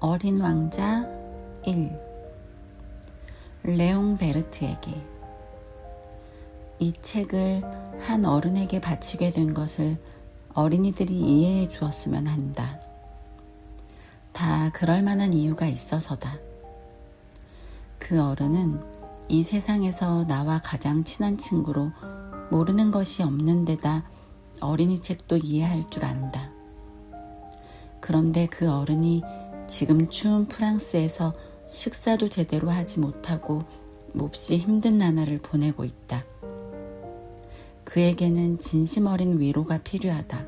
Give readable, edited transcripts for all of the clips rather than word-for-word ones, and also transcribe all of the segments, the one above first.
어린 왕자 1. 레옹 베르트에게. 이 책을 한 어른에게 바치게 된 것을 어린이들이 이해해 주었으면 한다. 다 그럴 만한 이유가 있어서다. 그 어른은 이 세상에서 나와 가장 친한 친구로 모르는 것이 없는 데다 어린이 책도 이해할 줄 안다. 그런데 그 어른이 지금 추운 프랑스에서 식사도 제대로 하지 못하고 몹시 힘든 나날을 보내고 있다. 그에게는 진심 어린 위로가 필요하다.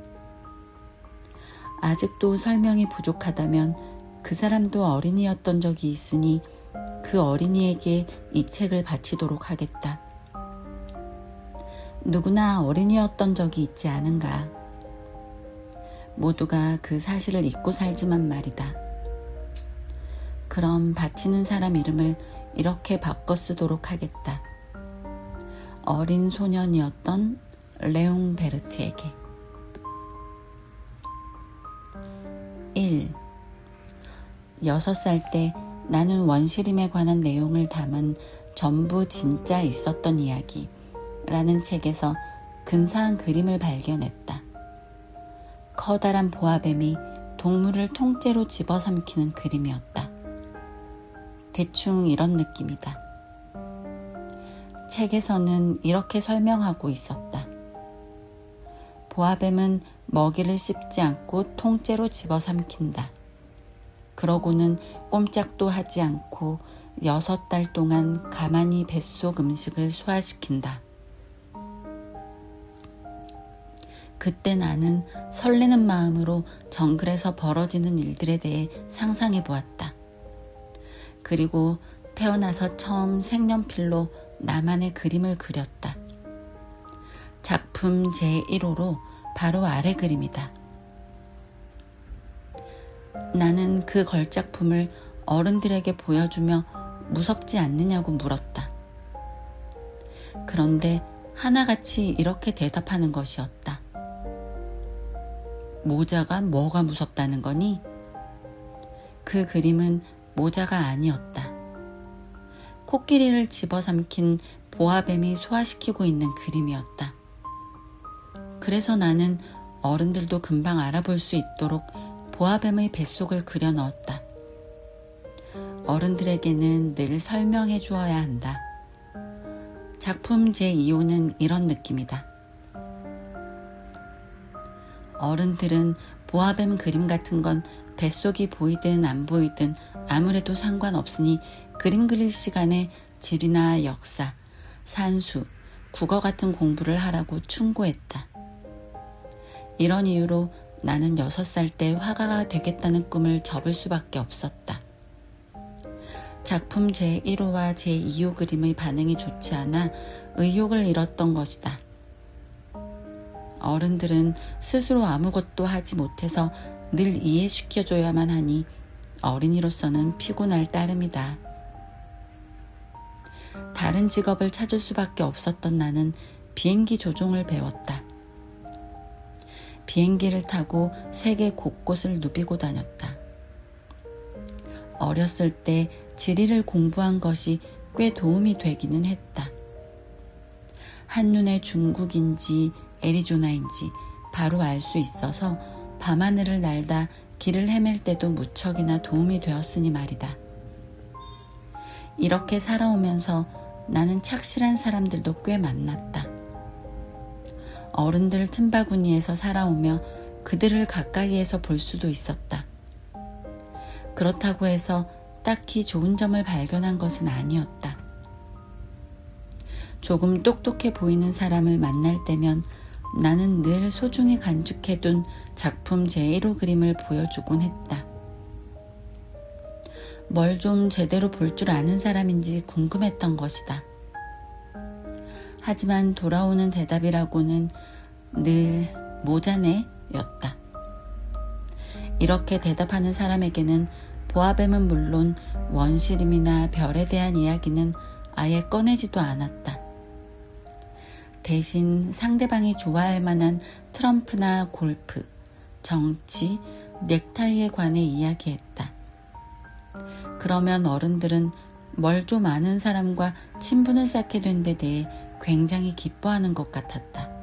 아직도 설명이 부족하다면 그 사람도 어린이였던 적이 있으니 그 어린이에게 이 책을 바치도록 하겠다. 누구나 어린이였던 적이 있지 않은가. 모두가 그 사실을 잊고 살지만 말이다. 그럼 바치는 사람 이름을 이렇게 바꿔 쓰도록 하겠다. 어린 소년이었던 레옹 베르트에게. 1. 6살 때 나는 원시림에 관한 내용을 담은 전부 진짜 있었던 이야기 라는 책에서 근사한 그림을 발견했다. 커다란 보아뱀이 동물을 통째로 집어삼키는 그림이었다. 대충 이런 느낌이다. 책에서는 이렇게 설명하고 있었다. 보아뱀은 먹이를 씹지 않고 통째로 집어삼킨다. 그러고는 꼼짝도 하지 않고 6달 동안 가만히 뱃속 음식을 소화시킨다. 그때 나는 설레는 마음으로 정글에서 벌어지는 일들에 대해 상상해 보았다. 그리고 태어나서 처음 색연필로 나만의 그림을 그렸다. 작품 제1호로 바로 아래 그림이다. 나는 그 걸작품을 어른들에게 보여주며 무섭지 않느냐고 물었다. 그런데 하나같이 이렇게 대답하는 것이었다. 모자가 뭐가 무섭다는 거니? 그 그림은 모자가 아니었다. 코끼리를 집어삼킨 보아뱀이 소화시키고 있는 그림이었다. 그래서 나는 어른들도 금방 알아볼 수 있도록 보아뱀의 뱃속을 그려 넣었다. 어른들에게는 늘 설명해 주어야 한다. 작품 제2호는 이런 느낌이다. 어른들은 보아뱀 그림 같은 건 뱃속이 보이든 안 보이든 아무래도 상관없으니 그림 그릴 시간에 지리나 역사, 산수, 국어 같은 공부를 하라고 충고했다. 이런 이유로 나는 6살 때 화가가 되겠다는 꿈을 접을 수밖에 없었다. 작품 제1호와 제2호 그림의 반응이 좋지 않아 의욕을 잃었던 것이다. 어른들은 스스로 아무것도 하지 못해서 늘 이해시켜줘야만 하니 어린이로서는 피곤할 따름이다. 다른 직업을 찾을 수밖에 없었던 나는 비행기 조종을 배웠다. 비행기를 타고 세계 곳곳을 누비고 다녔다. 어렸을 때 지리를 공부한 것이 꽤 도움이 되기는 했다. 한눈에 중국인지 애리조나인지 바로 알 수 있어서 밤하늘을 날다 길을 헤맬 때도 무척이나 도움이 되었으니 말이다. 이렇게 살아오면서 나는 착실한 사람들도 꽤 만났다. 어른들 틈바구니에서 살아오며 그들을 가까이에서 볼 수도 있었다. 그렇다고 해서 딱히 좋은 점을 발견한 것은 아니었다. 조금 똑똑해 보이는 사람을 만날 때면 나는 늘 소중히 간직해둔 작품 제1호 그림을 보여주곤 했다. 뭘 좀 제대로 볼 줄 아는 사람인지 궁금했던 것이다. 하지만 돌아오는 대답이라고는 늘 모자네 였다. 이렇게 대답하는 사람에게는 보아뱀은 물론 원시림이나 별에 대한 이야기는 아예 꺼내지도 않았다. 대신 상대방이 좋아할 만한 트럼프나 골프, 정치, 넥타이에 관해 이야기했다. 그러면 어른들은 뭘 좀 아는 사람과 친분을 쌓게 된 데 대해 굉장히 기뻐하는 것 같았다.